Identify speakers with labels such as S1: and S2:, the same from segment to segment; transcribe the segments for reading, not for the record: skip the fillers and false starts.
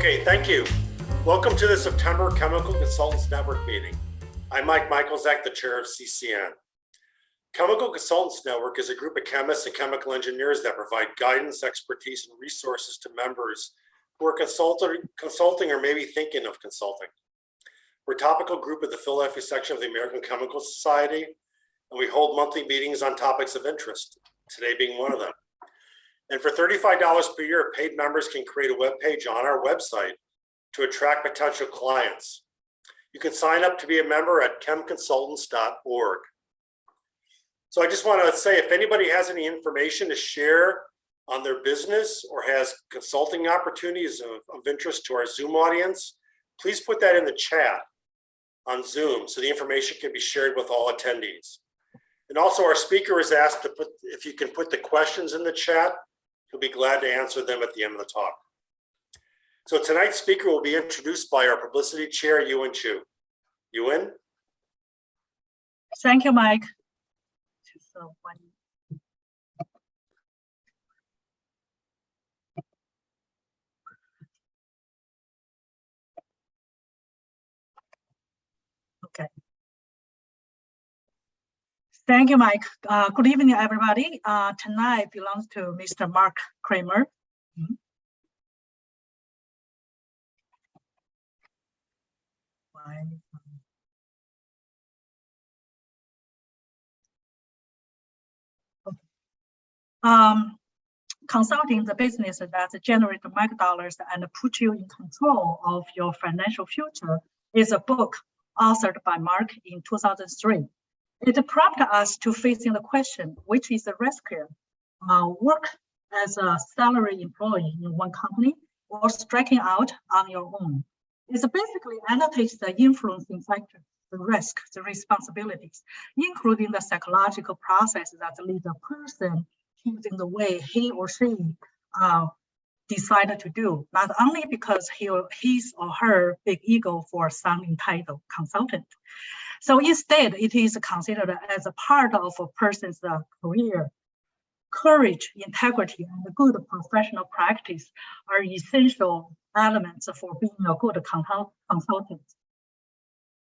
S1: Okay, thank you. Welcome to the September Chemical Consultants Network meeting. I'm Mike Michalczak, the chair of CCN. Chemical Consultants Network is a group of chemists and chemical engineers that provide guidance, expertise, and resources to members who are consulting or maybe thinking of consulting. We're a topical group of the Philadelphia section of the American Chemical Society, and we hold monthly meetings on topics of interest, today being one of them. And for $35 per year, paid members can create a web page on our website to attract potential clients. You can sign up to be a member at chemconsultants.org. So I just want to say, if anybody has any information to share on their business or has consulting opportunities of interest to our Zoom audience, please put that in the chat on Zoom so the information can be shared with all attendees. And also our speaker is asked to put, if you can put the questions in the chat, he'll be glad to answer them at the end of the talk. So tonight's speaker will be introduced by our publicity chair, Yuan Chu. Yuan?
S2: Thank you, Mike. Okay. Thank you, Mike. Good evening, everybody. Tonight belongs to Mr. Marc Kramer. Consulting the business that generate the Mike dollars and put you in control of your financial future is a book authored by Marc in 2003. It prompted us to facing the question, which is the riskier, work as a salary employee in one company or striking out on your own. It basically annotates the influencing factors, the risk, the responsibilities, including the psychological processes that lead a person choosing the way he or she decided to do, not only because his or her big ego for sounding title consultant. So instead, it is considered as a part of a person's career. Courage, integrity, and good professional practice are essential elements for being a good consultant.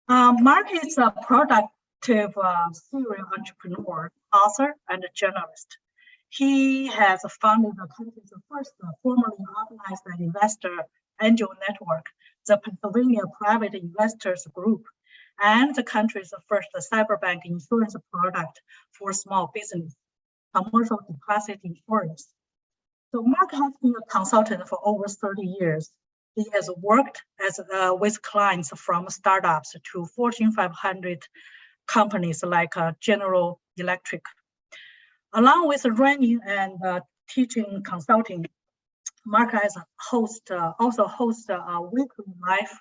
S2: Marc is a productive serial entrepreneur, author, and journalist. He has founded the country's first formally organized investor angel network, the Pennsylvania Private Investors Group, and the country's first cyberbank insurance product for small business, commercial deposit insurance. So Marc has been a consultant for over 30 years. He has worked with clients from startups to Fortune 500 companies like General Electric. Along with running and teaching consulting, Marc has also hosts a weekly live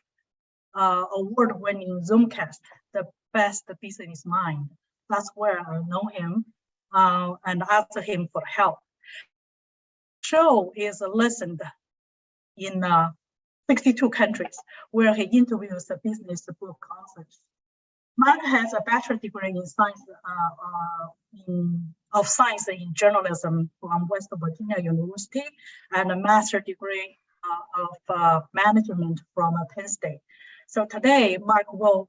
S2: award-winning Zoomcast, The Best Business Mind. That's where I know him and asked him for help. The show is listened in 62 countries where he interviews the business book authors. Marc has a bachelor's degree in science in journalism from West Virginia University and a master's degree of management from Penn State. So today, Marc will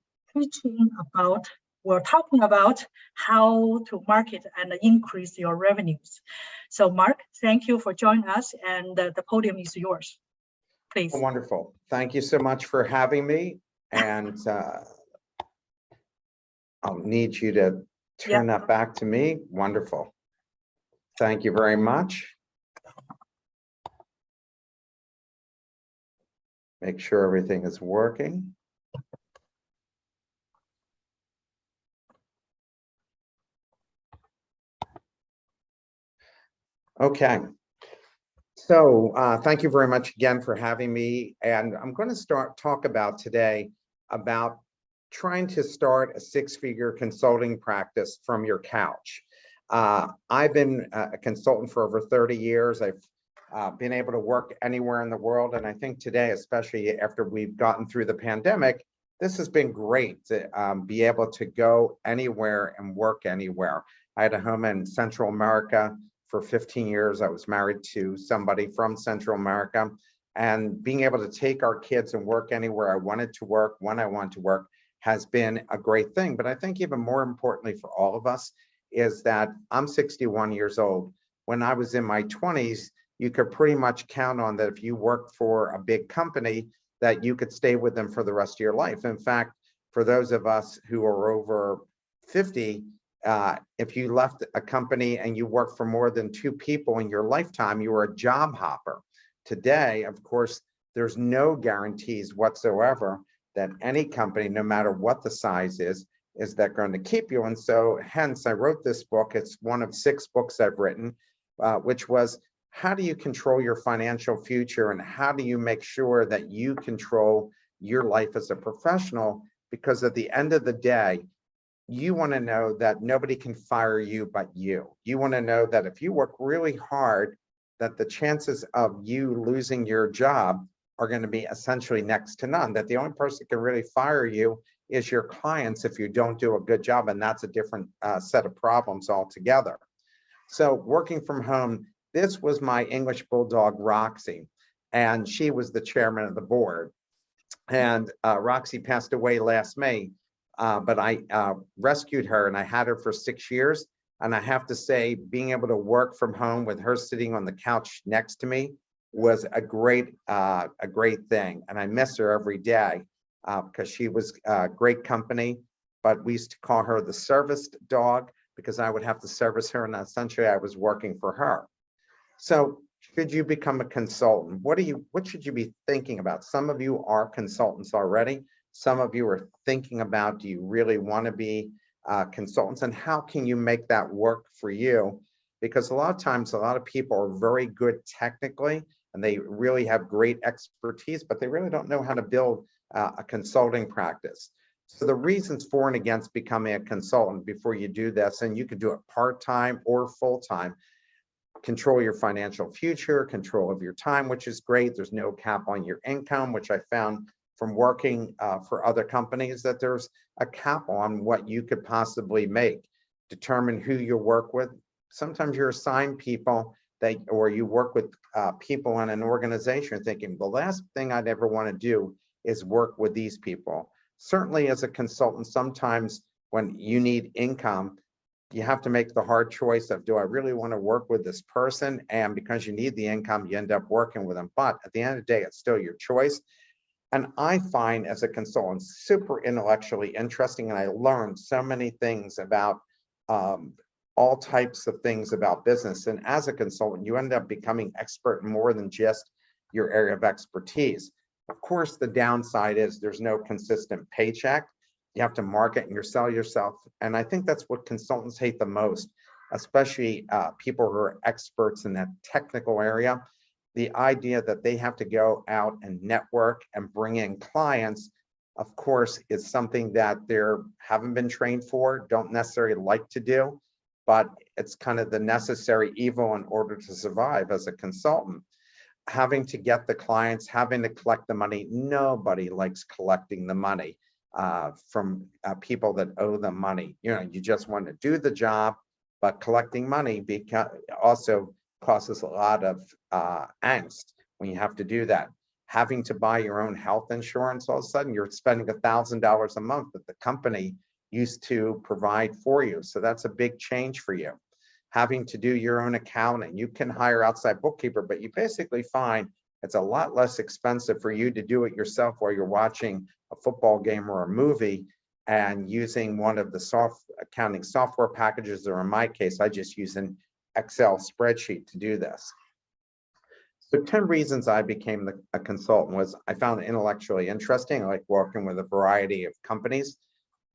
S2: we're talking about how to market and increase your revenues. So Marc, thank you for joining us, and the podium is yours. Please.
S3: Wonderful. Thank you so much for having me. And I'll need you to turn that back to me. Wonderful. Thank you very much. Make sure everything is working. Okay. So thank you very much again for having me. And I'm going to talk about today about trying to start a six-figure consulting practice from your couch. I've been a consultant for over 30 years. I've been able to work anywhere in the world. And I think today, especially after we've gotten through the pandemic, this has been great to be able to go anywhere and work anywhere. I had a home in Central America for 15 years. I was married to somebody from Central America. And being able to take our kids and work anywhere I wanted to work, when I wanted to work, has been a great thing. But I think even more importantly for all of us is that I'm 61 years old. When I was in my 20s, you could pretty much count on that if you worked for a big company, that you could stay with them for the rest of your life. In fact, for those of us who are over 50, if you left a company and you worked for more than 2 people in your lifetime, you were a job hopper. Today, of course, there's no guarantees whatsoever that any company, no matter what the size is that going to keep you. And so hence I wrote this book. It's one of 6 books I've written, which was how do you control your financial future and how do you make sure that you control your life as a professional? Because at the end of the day, you want to know that nobody can fire you but you. You want to know that if you work really hard, that the chances of you losing your job are going to be essentially next to none, that the only person that can really fire you is your clients if you don't do a good job. And that's a different set of problems altogether. So working from home, this was my English bulldog, Roxy, and she was the chairman of the board. And Roxy passed away last May, but I rescued her and I had her for 6 years. And I have to say, being able to work from home with her sitting on the couch next to me was a great thing. And I miss her every day because she was great company, but we used to call her the serviced dog because I would have to service her and essentially I was working for her. So should you become a consultant? What should you be thinking about? Some of you are consultants already. Some of you are thinking about, do you really want to be consultants, and how can you make that work for you? Because a lot of times, a lot of people are very good technically, and they really have great expertise, but they really don't know how to build a consulting practice. So the reasons for and against becoming a consultant before you do this, and you can do it part-time or full-time. Control your financial future, control of your time, which is great. There's no cap on your income, which I found from working for other companies that there's a cap on what you could possibly make. Determine who you work with. Sometimes you're assigned people that, or you work with people in an organization thinking the last thing I'd ever want to do is work with these people. Certainly as a consultant, sometimes when you need income, you have to make the hard choice of, do I really want to work with this person? And because you need the income, you end up working with them. But at the end of the day, it's still your choice. And I find as a consultant super intellectually interesting, and I learned so many things about all types of things about business. And as a consultant, you end up becoming expert in more than just your area of expertise. Of course, the downside is there's no consistent paycheck. You have to market and sell yourself. And I think that's what consultants hate the most, especially people who are experts in that technical area. The idea that they have to go out and network and bring in clients, of course, is something that they haven't been trained for, don't necessarily like to do, but it's kind of the necessary evil in order to survive as a consultant. Having to get the clients, having to collect the money. Nobody likes collecting the money from people that owe them money. You know, you just want to do the job, but collecting money also causes a lot of angst when you have to do that. Having to buy your own health insurance, all of a sudden you're spending $1,000 a month that the company used to provide for you. So that's a big change for you. Having to do your own accounting. You can hire outside bookkeeper, but you basically find it's a lot less expensive for you to do it yourself while you're watching a football game or a movie and using one of the accounting software packages, or in my case, I just use an Excel spreadsheet to do this. So 10 reasons I became a consultant was I found it intellectually interesting. I like working with a variety of companies.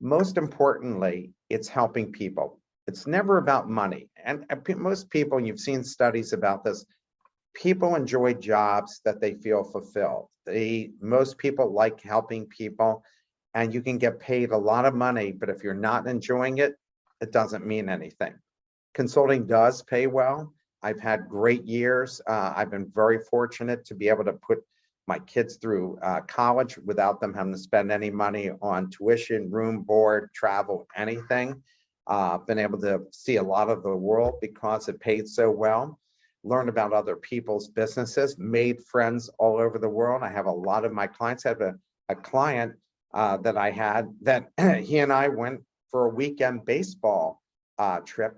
S3: Most importantly, it's helping people. It's never about money. And most people, and you've seen studies about this, people enjoy jobs that they feel fulfilled. Most people like helping people, and you can get paid a lot of money, but if you're not enjoying it, it doesn't mean anything. Consulting does pay well. I've had great years. I've been very fortunate to be able to put my kids through college without them having to spend any money on tuition, room, board, travel, anything. Been able to see a lot of the world because it paid so well. learn about other people's businesses, made friends all over the world. I have a lot of my clients. I have a client that I had that he and I went for a weekend baseball trip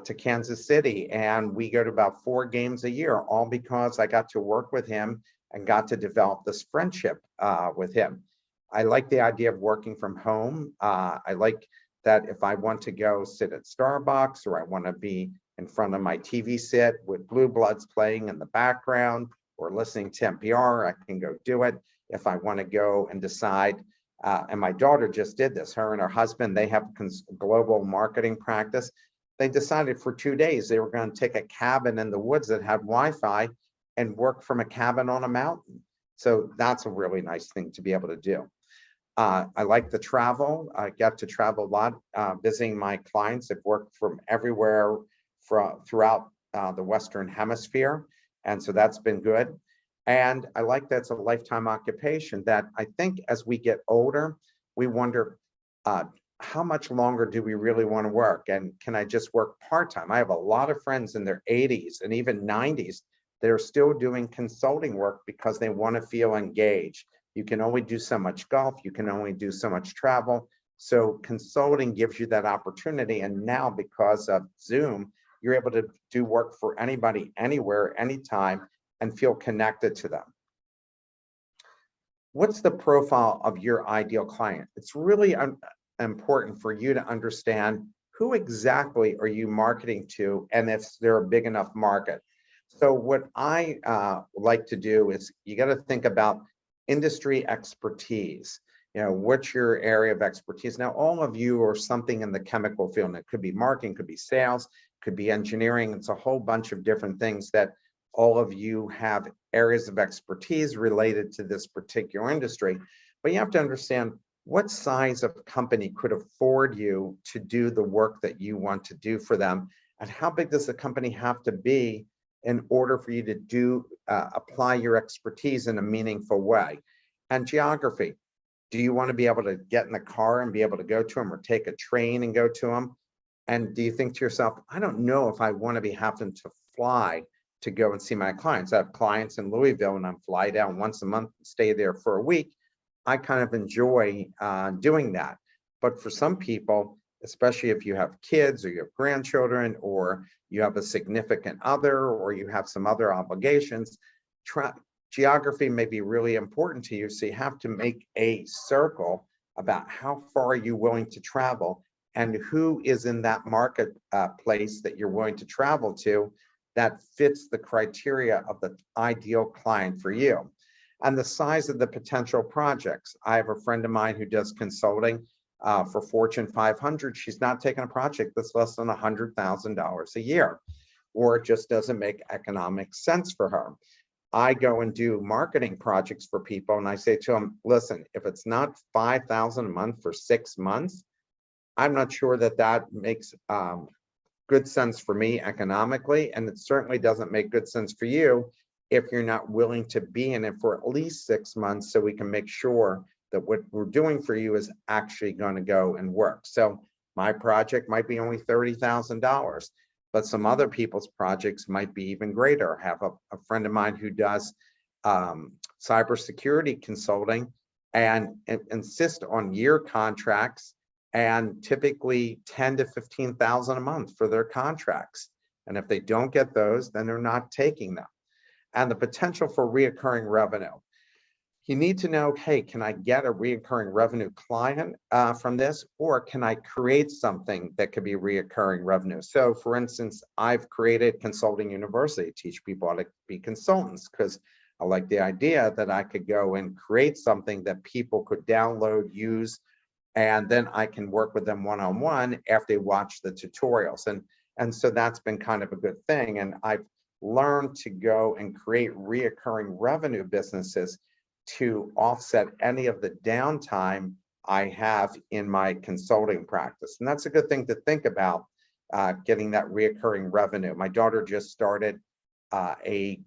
S3: to Kansas City, and we go to about 4 games a year, all because I got to work with him and got to develop this friendship with him. I like the idea of working from home. I like that if I want to go sit at Starbucks, or I want to be in front of my TV set with Blue Bloods playing in the background or listening to NPR, I can go do it. If I want to go and decide, and my daughter just did this, her and her husband, they have a global marketing practice. They decided for 2 days they were going to take a cabin in the woods that had Wi-Fi and work from a cabin on a mountain. So that's a really nice thing to be able to do. I like the travel. I get to travel a lot, visiting my clients. I've worked from everywhere throughout the Western Hemisphere. And so that's been good. And I like that it's a lifetime occupation that I think as we get older, we wonder, how much longer do we really want to work? And can I just work part-time? I have a lot of friends in their 80s and even 90s that are still doing consulting work because they want to feel engaged. You can only do so much golf. You can only do so much travel. So consulting gives you that opportunity. And now because of Zoom, you're able to do work for anybody, anywhere, anytime, and feel connected to them. What's the profile of your ideal client? It's really important for you to understand who exactly are you marketing to and if they're a big enough market. So what I like to do is you got to think about industry expertise. You know, what's your area of expertise? Now, all of you are something in the chemical field. And it could be marketing, could be sales, could be engineering. It's a whole bunch of different things that all of you have areas of expertise related to this particular industry. But you have to understand what size of company could afford you to do the work that you want to do for them, and how big does the company have to be in order for you to do apply your expertise in a meaningful way. And geography. Do you want to be able to get in the car and be able to go to them, or take a train and go to them? And do you think to yourself, I don't know if I want to be having to fly to go and see my clients. I have clients in Louisville and I'm fly down once a month and stay there for a week. I kind of enjoy doing that. But for some people, especially if you have kids or you have grandchildren, or you have a significant other, or you have some other obligations, geography may be really important to you. So you have to make a circle about how far are you willing to travel and who is in that market place that you're willing to travel to that fits the criteria of the ideal client for you. And the size of the potential projects. I have a friend of mine who does consulting for Fortune 500. She's not taking a project that's less than $100,000 a year, or it just doesn't make economic sense for her. I go and do marketing projects for people, and I say to them, listen, if it's not $5,000 a month for 6 months, I'm not sure that that makes good sense for me economically, and it certainly doesn't make good sense for you if you're not willing to be in it for at least 6 months, so we can make sure that what we're doing for you is actually going to go and work. So my project might be only $30,000, but some other people's projects might be even greater. I have a friend of mine who does cybersecurity consulting and insist on year contracts, and typically 10 to 15,000 a month for their contracts. And if they don't get those, then they're not taking them. And the potential for reoccurring revenue. You need to know, hey, can I get a reoccurring revenue client from this, or can I create something that could be reoccurring revenue? So for instance, I've created Consulting University, teach people how to be consultants, because I like the idea that I could go and create something that people could download, use, and then I can work with them one-on-one after they watch the tutorials. And so that's been kind of a good thing. And I've learned to go and create reoccurring revenue businesses to offset any of the downtime I have in my consulting practice. And that's a good thing to think about, getting that reoccurring revenue. My daughter just started a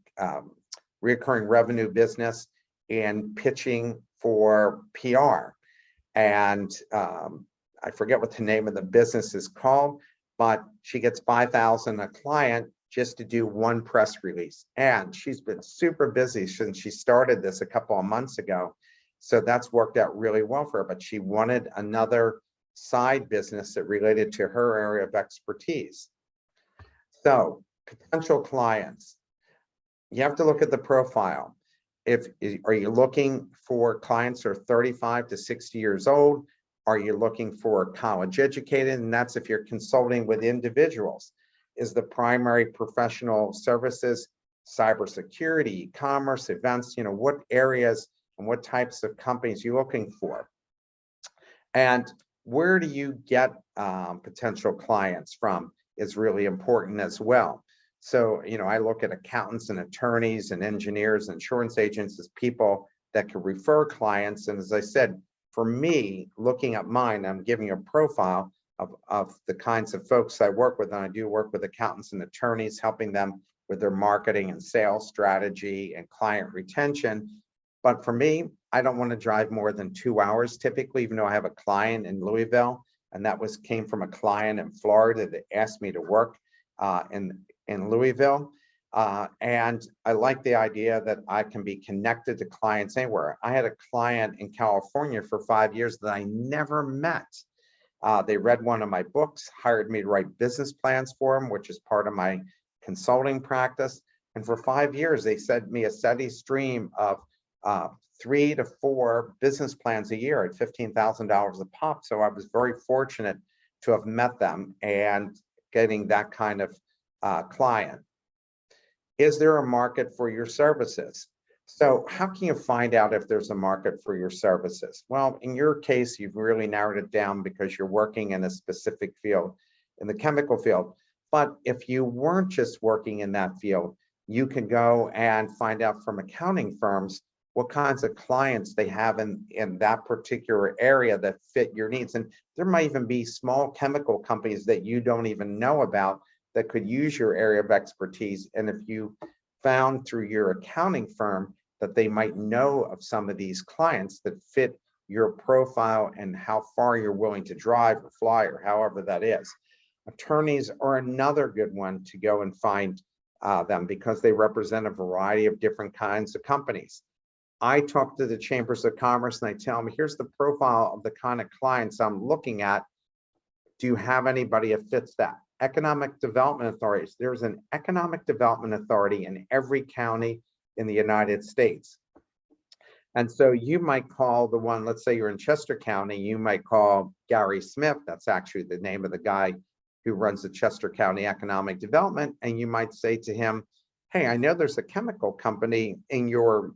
S3: reoccurring revenue business in pitching for PR. And I forget what the name of the business is called, but she gets $5,000 a client. just to do one press release. And she's been super busy since she started this a couple of months ago. So that's worked out really well for her, but she wanted another side business that related to her area of expertise. So potential clients, you have to look at the profile. Are you looking for clients who are 35 to 60 years old? Are you looking for college educated? And that's if you're consulting with individuals. Is the primary professional services, cybersecurity, e-commerce, events, what areas and what types of companies you're looking for? And where do you get potential clients from is really important as well. So, I look at accountants and attorneys and engineers, and insurance agents as people that can refer clients. And as I said, for me, looking at mine, I'm giving you a profile of the kinds of folks I work with. And I do work with accountants and attorneys, helping them with their marketing and sales strategy and client retention. But for me, I don't want to drive more than 2 hours typically, even though I have a client in Louisville. And that came from a client in Florida that asked me to work in Louisville. And I like the idea that I can be connected to clients anywhere. I had a client in California for 5 years that I never met. They read one of my books, hired me to write business plans for them, which is part of my consulting practice. And for 5 years, they sent me a steady stream of 3 to 4 business plans a year at $15,000 a pop. So I was very fortunate to have met them and getting that kind of client. Is there a market for your services? So how can you find out if there's a market for your services? Well, in your case, you've really narrowed it down because you're working in a specific field, in the chemical field. But if you weren't just working in that field, you can go and find out from accounting firms what kinds of clients they have in that particular area that fit your needs. And there might even be small chemical companies that you don't even know about that could use your area of expertise. And if you found through your accounting firm that they might know of some of these clients that fit your profile and how far you're willing to drive or fly or however that is. Attorneys are another good one to go and find them because they represent a variety of different kinds of companies. I talk to the chambers of commerce and I tell them, here's the profile of the kind of clients I'm looking at. Do you have anybody that fits that? Economic development authorities. There's an economic development authority in every county in the United States. And so you might call the one, let's say you're in Chester County, you might call Gary Smith. That's actually the name of the guy who runs the Chester County Economic Development. And you might say to him, hey, I know there's a chemical company in your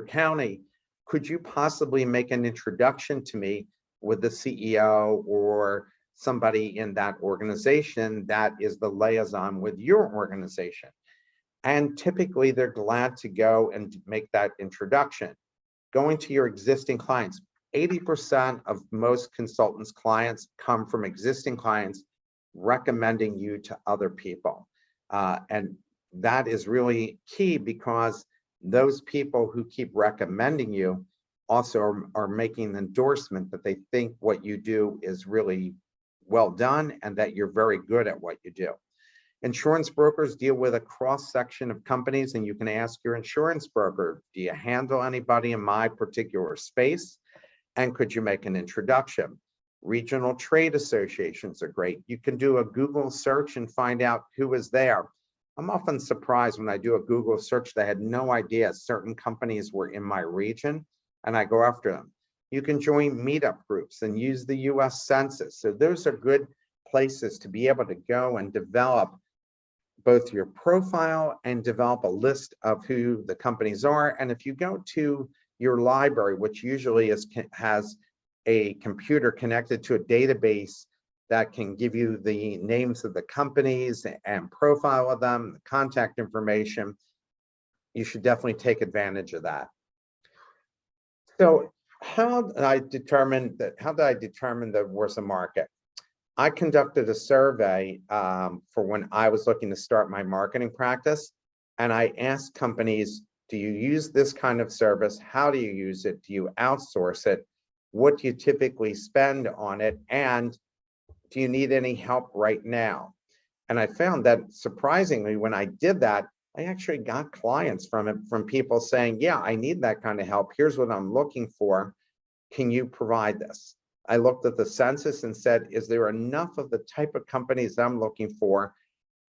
S3: county. Could you possibly make an introduction to me with the CEO or somebody in that organization that is the liaison with your organization? And typically they're glad to go and make that introduction. Going to your existing clients, 80% of most consultants' clients come from existing clients recommending you to other people. And that is really key because those people who keep recommending you also are making an endorsement that they think what you do is really well done and that you're very good at what you do. Insurance brokers deal with a cross section of companies, and you can ask your insurance broker, do you handle anybody in my particular space? And could you make an introduction? Regional trade associations are great. You can do a Google search and find out who is there. I'm often surprised when I do a Google search that I had no idea certain companies were in my region, and I go after them. You can join meetup groups and use the US Census. So those are good places to be able to go and develop both your profile and develop a list of who the companies are. And if you go to your library, which usually has a computer connected to a database that can give you the names of the companies and profile of them, the contact information, you should definitely take advantage of that. So how did I determine that there was a market? I conducted a survey for when I was looking to start my marketing practice. And I asked companies, do you use this kind of service? How do you use it? Do you outsource it? What do you typically spend on it? And do you need any help right now? And I found that surprisingly, when I did that, I actually got clients from it, from people saying, yeah, I need that kind of help. Here's what I'm looking for. Can you provide this? I looked at the census and said, is there enough of the type of companies I'm looking for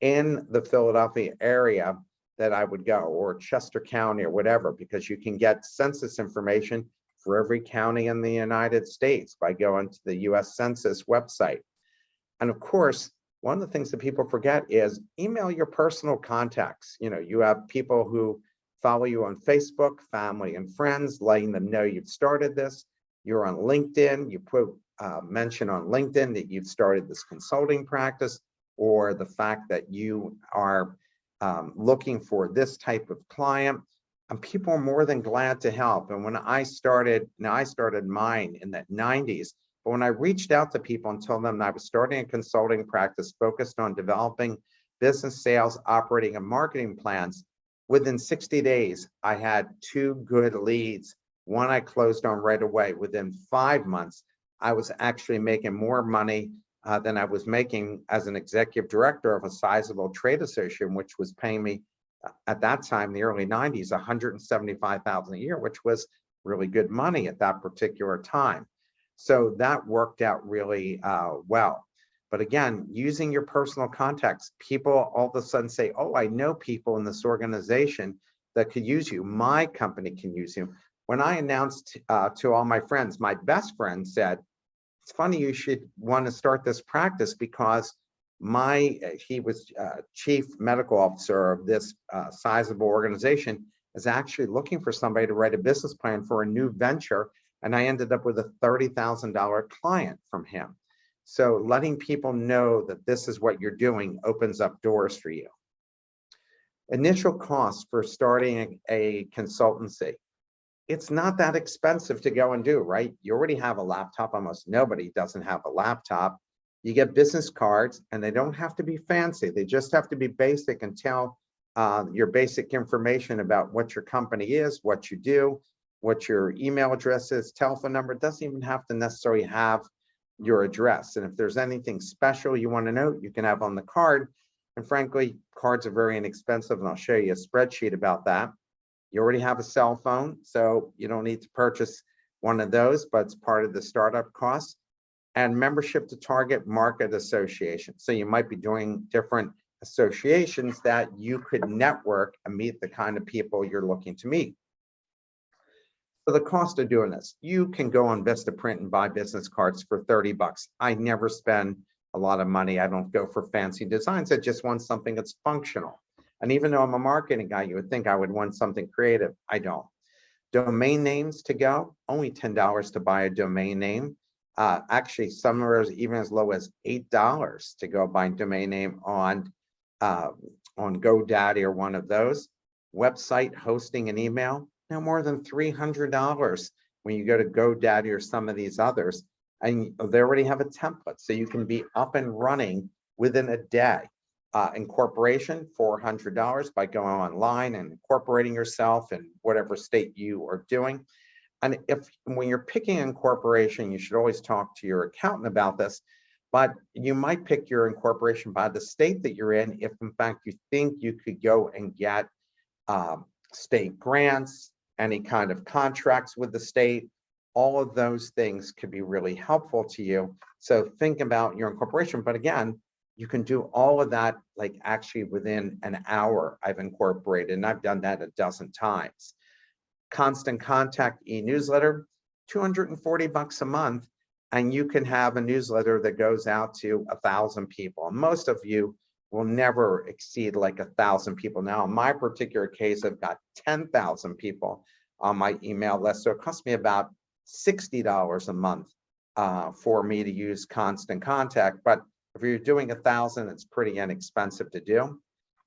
S3: in the Philadelphia area that I would go, or Chester County or whatever, because you can get census information for every county in the United States by going to the US Census website. And of course, one of the things that people forget is email your personal contacts. You know, you have people who follow you on Facebook, family and friends, letting them know you've started this. You're on LinkedIn, you put mention on LinkedIn that you've started this consulting practice, or the fact that you are looking for this type of client. And people are more than glad to help. And when I started, now I started mine in the 90s, but when I reached out to people and told them that I was starting a consulting practice focused on developing business sales, operating and marketing plans, within 60 days, I had 2 good leads. One I closed on right away. Within 5 months, I was actually making more money than I was making as an executive director of a sizable trade association, which was paying me at that time, the early 90s, $175,000 a year, which was really good money at that particular time. So that worked out really well. But again, using your personal contacts, people all of a sudden say, oh, I know people in this organization that could use you. My company can use you. When I announced to all my friends, my best friend said, it's funny you should want to start this practice, because he was chief medical officer of this sizable organization, is actually looking for somebody to write a business plan for a new venture. And I ended up with a $30,000 client from him. So letting people know that this is what you're doing opens up doors for you. Initial costs for starting a consultancy. It's not that expensive to go and do, right? You already have a laptop. Almost nobody doesn't have a laptop. You get business cards, and they don't have to be fancy. They just have to be basic and tell your basic information about what your company is, what you do, what your email address is, telephone number. It doesn't even have to necessarily have your address. And if there's anything special you want to know, you can have on the card. And frankly, cards are very inexpensive, and I'll show you a spreadsheet about that. You already have a cell phone, so you don't need to purchase one of those, but it's part of the startup cost. And membership to target market association. So you might be doing different associations that you could network and meet the kind of people you're looking to meet. So the cost of doing this, you can go on Vistaprint and buy business cards for 30 bucks. I never spend a lot of money. I don't go for fancy designs. I just want something that's functional. And even though I'm a marketing guy, you would think I would want something creative. I don't. Domain names to go, only $10 to buy a domain name. Actually, somewhere even as low as $8 to go buy a domain name on GoDaddy or one of those. Website hosting and email, no more than $300 when you go to GoDaddy or some of these others. And they already have a template, so you can be up and running within a day. Incorporation, $400 by going online and incorporating yourself in whatever state you are doing. And when you're picking incorporation, you should always talk to your accountant about this, but you might pick your incorporation by the state that you're in if in fact you think you could go and get state grants, any kind of contracts with the state. All of those things could be really helpful to you. So think about your incorporation, but again, you can do all of that like actually within an hour. I've incorporated, and I've done that a dozen times. Constant Contact e-newsletter, 240 bucks a month, and you can have a newsletter that goes out to 1,000 people. And most of you will never exceed like 1,000 people. Now, in my particular case, I've got 10,000 people on my email list, so it costs me about $60 a month for me to use Constant Contact. But if you're doing 1,000, it's pretty inexpensive to do.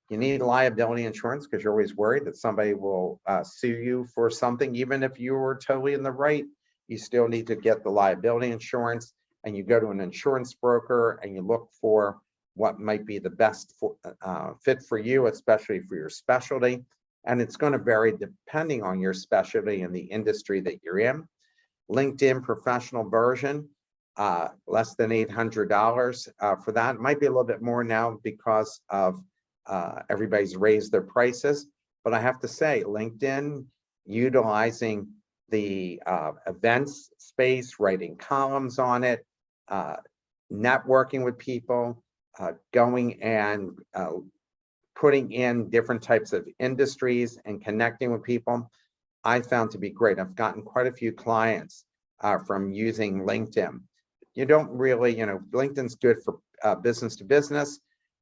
S3: You need liability insurance because you're always worried that somebody will sue you for something. Even if you were totally in the right, you still need to get the liability insurance, and you go to an insurance broker and you look for what might be the best fit for you, especially for your specialty. And it's going to vary depending on your specialty and the industry that you're in. LinkedIn professional version. less than $800 for that. It might be a little bit more now because of everybody's raised their prices. But I have to say, LinkedIn, utilizing the events space, writing columns on it, networking with people, going and putting in different types of industries and connecting with people, I found to be great. I've gotten quite a few clients from using LinkedIn. You don't really, LinkedIn's good for business to business.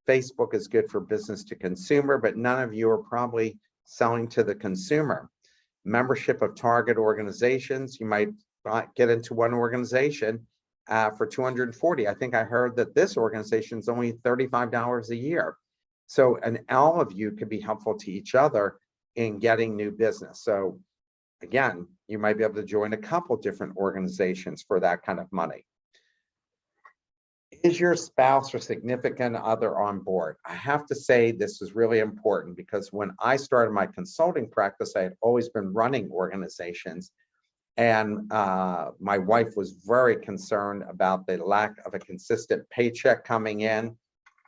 S3: Facebook is good for business to consumer, but none of you are probably selling to the consumer. Membership of target organizations, you might get into one organization for $240. I think I heard that this organization is only $35 a year. So, and all of you could be helpful to each other in getting new business. So again, you might be able to join a couple different organizations for that kind of money. Is your spouse or significant other on board? I have to say this is really important because when I started my consulting practice, I had always been running organizations. And my wife was very concerned about the lack of a consistent paycheck coming in.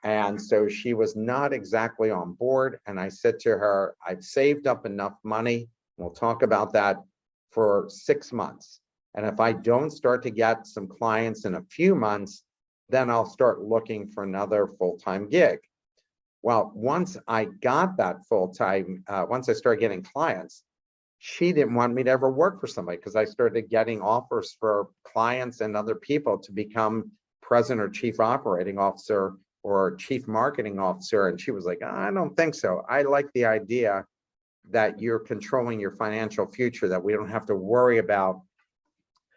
S3: And so she was not exactly on board. And I said to her, I've saved up enough money. We'll talk about that for 6 months. And if I don't start to get some clients in a few months, then I'll start looking for another full-time gig. Well, once I got that full-time, once I started getting clients, she didn't want me to ever work for somebody because I started getting offers for clients and other people to become president or chief operating officer or chief marketing officer. And she was like, I don't think so. I like the idea that you're controlling your financial future, that we don't have to worry about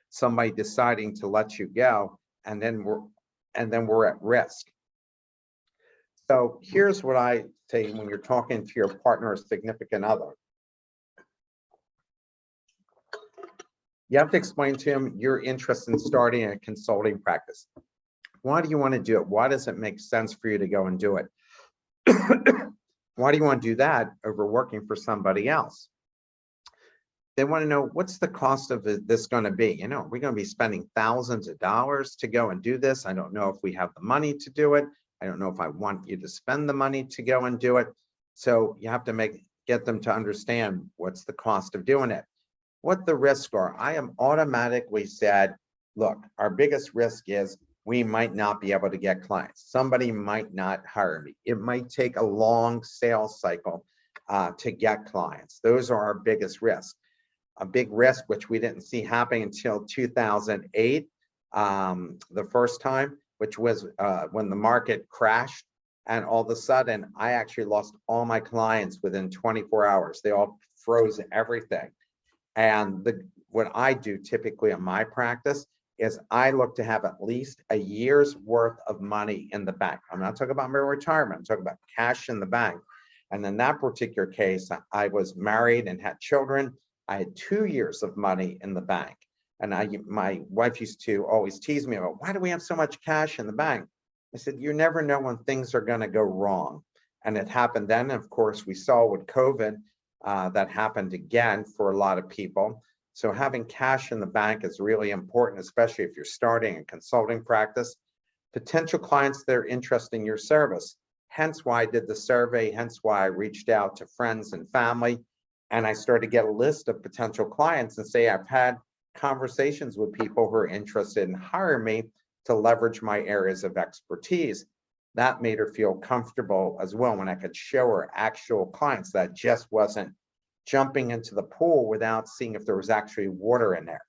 S3: somebody deciding to let you go, and then we're at risk. So here's what I say when you're talking to your partner or significant other. You have to explain to him your interest in starting a consulting practice. Why do you want to do it? Why does it make sense for you to go and do it? Why do you want to do that over working for somebody else? They want to know, what's the cost of this going to be? We're going to be spending thousands of dollars to go and do this. I don't know if we have the money to do it. I don't know if I want you to spend the money to go and do it. So you have to get them to understand what's the cost of doing it, what the risks are. I am automatically said, look, our biggest risk is we might not be able to get clients. Somebody might not hire me. It might take a long sales cycle to get clients. Those are our biggest risks. A big risk, which we didn't see happening until 2008, the first time, which was when the market crashed. And all of a sudden, I actually lost all my clients within 24 hours. They all froze everything. And what I do typically in my practice is I look to have at least a year's worth of money in the bank. I'm not talking about my retirement. I'm talking about cash in the bank. And in that particular case, I was married and had children. I had 2 years of money in the bank. And my wife used to always tease me about, why do we have so much cash in the bank? I said, you never know when things are going to go wrong. And it happened then. Of course, we saw with COVID, that happened again for a lot of people. So having cash in the bank is really important, especially if you're starting a consulting practice. Potential clients, they're interested in your service. Hence why I did the survey, hence why I reached out to friends and family. And I started to get a list of potential clients and say, I've had conversations with people who are interested in hiring me to leverage my areas of expertise. That made her feel comfortable as well when I could show her actual clients that just wasn't jumping into the pool without seeing if there was actually water in there.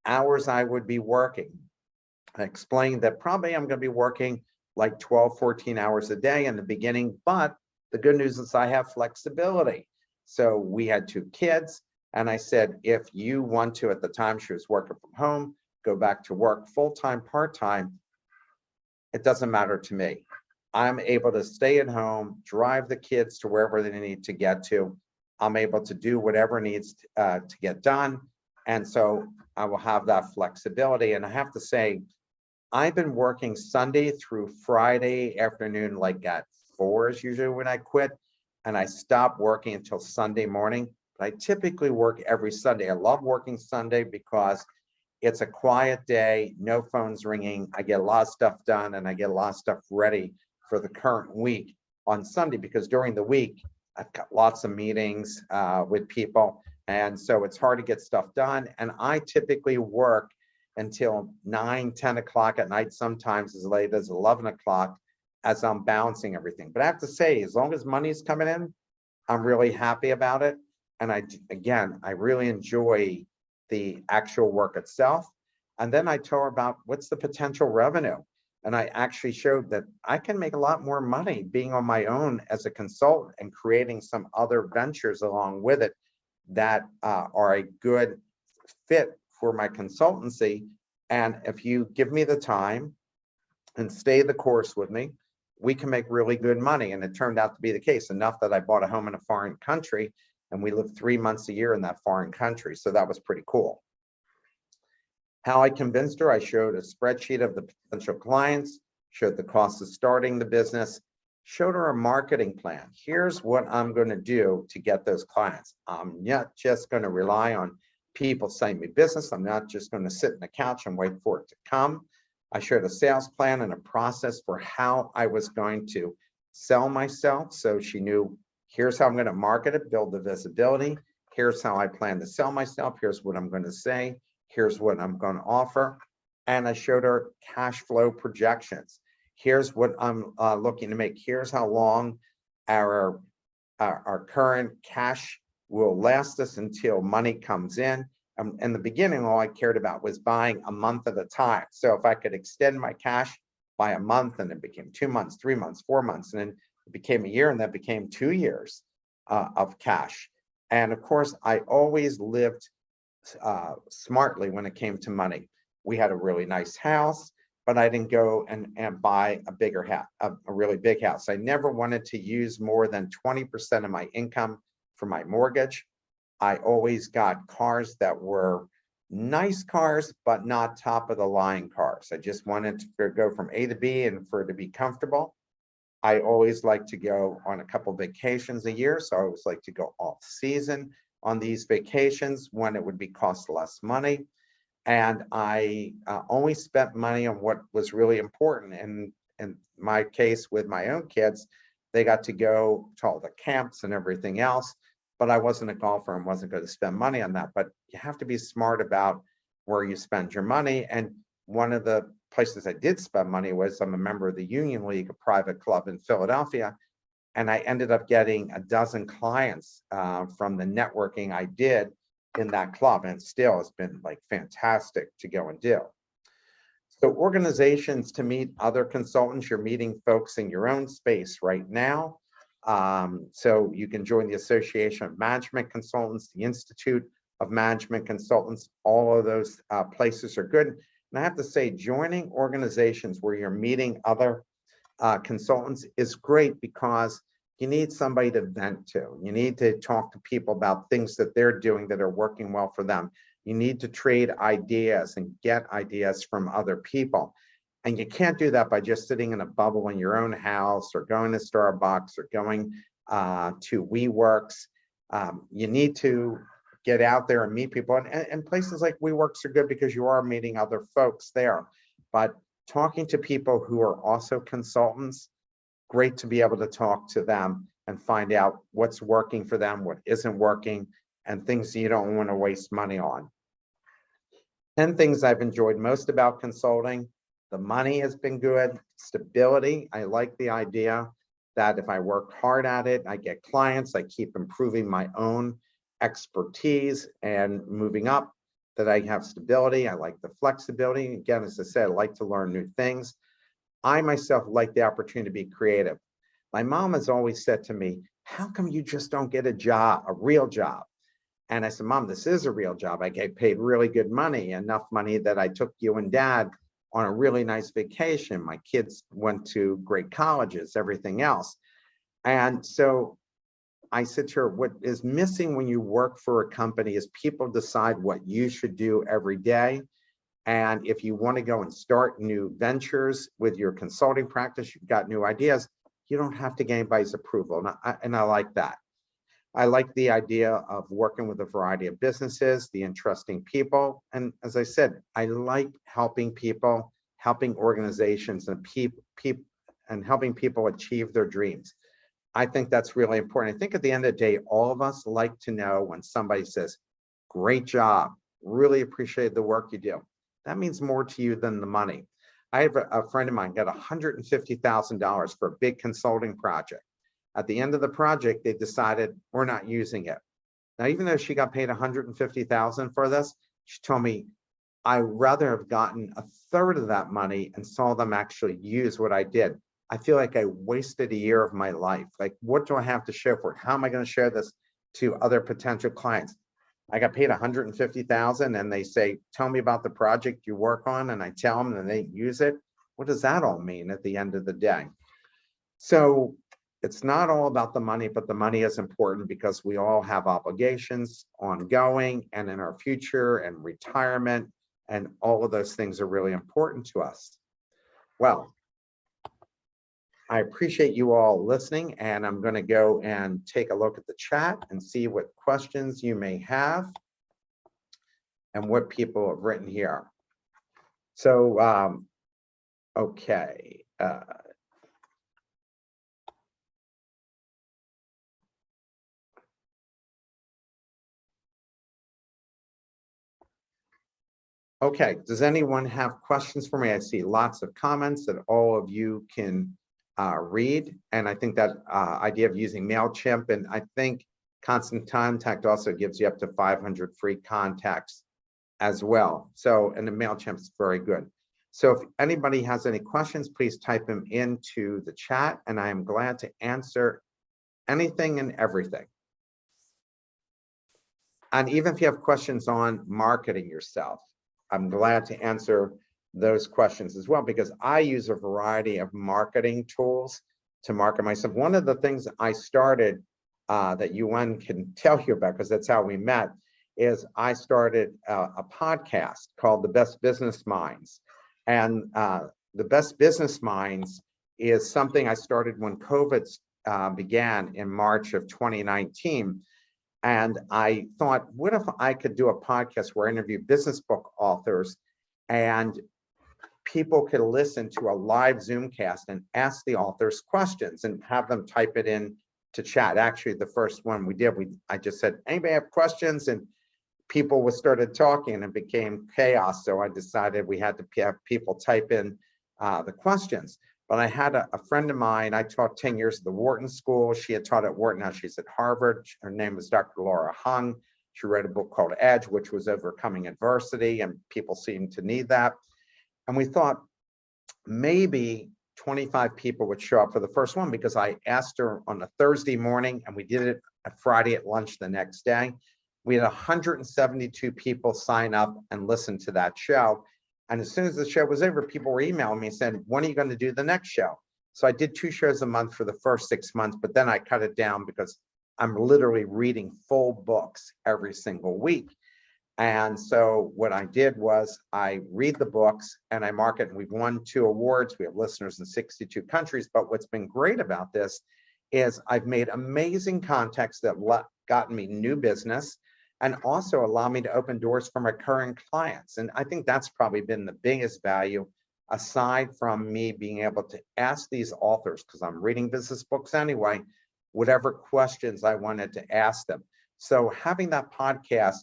S3: Hours I would be working. I explained that probably I'm going to be working like 12, 14 hours a day in the beginning, but the good news is I have flexibility. So we had 2 kids, and I said, if you want to, at the time she was working from home, go back to work full-time, part-time, it doesn't matter to me. I'm able to stay at home, drive the kids to wherever they need to get to. I'm able to do whatever needs to get done. And so I will have that flexibility. And I have to say, I've been working Sunday through Friday afternoon, like at 4 is usually when I quit. And I stop working until Sunday morning. But I typically work every Sunday. I love working Sunday because It's a quiet day, no phones ringing. I get a lot of stuff done and I get a lot of stuff ready for the current week on Sunday, because during the week, I've got lots of meetings with people. And so it's hard to get stuff done. And I typically work until 9, 10 o'clock at night, sometimes as late as 11 o'clock as I'm balancing everything. But I have to say, as long as money's coming in, I'm really happy about it. And I really enjoy the actual work itself. And then I told her about what's the potential revenue. And I actually showed that I can make a lot more money being on my own as a consultant and creating some other ventures along with it that are a good fit for my consultancy. And if you give me the time and stay the course with me, we can make really good money. And it turned out to be the case, enough that I bought a home in a foreign country and we lived 3 months a year in that foreign country. So that was pretty cool. How I convinced her, I showed a spreadsheet of the potential clients, showed the cost of starting the business, showed her a marketing plan. Here's what I'm going to do to get those clients. I'm not just going to rely on people sending me business. I'm not just going to sit on the couch and wait for it to come. I showed a sales plan and a process for how I was going to sell myself. So she knew, here's how I'm going to market it, build the visibility. Here's how I plan to sell myself. Here's what I'm going to say. Here's what I'm going to offer. And I showed her cash flow projections. Here's what I'm looking to make. Here's how long our current cash will last us until money comes in. In the beginning, all I cared about was buying a month at a time. So if I could extend my cash by a month, and it became 2 months, 3 months, 4 months, and then it became a year, and that became 2 years of cash. And of course, I always lived smartly when it came to money. We had a really nice house, but I didn't go and buy a bigger house, a really big house. I never wanted to use more than 20% of my income for my mortgage. I always got cars that were nice cars, but not top of the line cars. I just wanted to go from A to B and for it to be comfortable. I always like to go on a couple vacations a year. So I always like to go off season on these vacations when it would be cost less money. And I always spent money on what was really important. And in my case with my own kids, they got to go to all the camps and everything else, but I wasn't a golfer and wasn't going to spend money on that. But you have to be smart about where you spend your money. And one of the places I did spend money was, I'm a member of the Union League, a private club in Philadelphia. And I ended up getting a dozen clients from the networking I did in that club. And still, it's been like fantastic to go and do. So organizations to meet other consultants, you're meeting folks in your own space right now. So you can join the Association of Management Consultants, the Institute of Management Consultants. All of those places are good. And I have to say, joining organizations where you're meeting other consultants is great, because you need somebody to vent to. You need to talk to people about things that they're doing that are working well for them. You need to trade ideas and get ideas from other people. And you can't do that by just sitting in a bubble in your own house or going to Starbucks or going to WeWorks. You need to get out there and meet people. And places like WeWorks are good because you are meeting other folks there. But talking to people who are also consultants, great to be able to talk to them and find out what's working for them, what isn't working, and things you don't want to waste money on. 10 things I've enjoyed most about consulting. The money has been good. Stability. I like the idea that if I work hard at it, I get clients, I keep improving my own expertise and moving up, that I have stability. I like the flexibility. Again, as I said, I like to learn new things. I myself like the opportunity to be creative. My mom has always said to me, how come you just don't get a job, a real job? And I said, Mom, this is a real job. I get paid really good money, enough money that I took you and Dad on a really nice vacation. My kids went to great colleges, everything else. And so I said to her, what is missing when you work for a company is people decide what you should do every day. And if you want to go and start new ventures with your consulting practice, you've got new ideas, you don't have to get anybody's approval. And I like that. I like the idea of working with a variety of businesses, the interesting people. And as I said, I like helping people, helping organizations and and helping people achieve their dreams. I think that's really important. I think at the end of the day, all of us like to know when somebody says, great job, really appreciate the work you do. That means more to you than the money. I have a friend of mine got $150,000 for a big consulting project. At the end of the project, they decided we're not using it. Now, even though she got paid $150,000 for this, she told me, I'd rather have gotten a third of that money and saw them actually use what I did. I feel like I wasted a year of my life. Like, what do I have to show for it? How am I going to share this to other potential clients? I got paid $150,000 and they say, tell me about the project you work on, and I tell them and they use it. What does that all mean at the end of the day? So it's not all about the money, but the money is important because we all have obligations ongoing and in our future and retirement, and all of those things are really important to us. Well, I appreciate you all listening, and I'm going to go and take a look at the chat and see what questions you may have and what people have written here. So, okay. Okay, does anyone have questions for me? I see lots of comments that all of you can read. And I think that idea of using MailChimp, and I think Constant Contact also gives you up to 500 free contacts as well. So, and the MailChimp is very good. So if anybody has any questions, please type them into the chat, and I am glad to answer anything and everything. And even if you have questions on marketing yourself, I'm glad to answer those questions as well, because I use a variety of marketing tools to market myself. One of the things I started that UN can tell you about, because that's how we met, is I started a podcast called The Best Business Minds. And The Best Business Minds is something I started when COVID began in March of 2019. And I thought, what if I could do a podcast where I interview business book authors and people could listen to a live Zoom cast and ask the authors questions and have them type it in to chat. Actually, the first one we did, I just said, anybody have questions? And people started talking and it became chaos. So I decided we had to have people type in the questions. But I had a friend of mine, I taught 10 years at the Wharton School. She had taught at Wharton, now she's at Harvard. Her name was Dr. Laura Hung. She read a book called Edge, which was overcoming adversity, and people seem to need that. And we thought maybe 25 people would show up for the first one, because I asked her on a Thursday morning and we did it a Friday at lunch the next day. We had 172 people sign up and listen to that show. And as soon as the show was over, people were emailing me and said, when are you going to do the next show? So I did 2 shows a month for the first 6 months, but then I cut it down because I'm literally reading full books every single week. And so what I did was I read the books and I market, and we've won 2 awards. We have listeners in 62 countries. But what's been great about this is I've made amazing contacts that gotten me new business, and also allow me to open doors for my current clients. And I think that's probably been the biggest value, aside from me being able to ask these authors, because I'm reading business books anyway, whatever questions I wanted to ask them. So having that podcast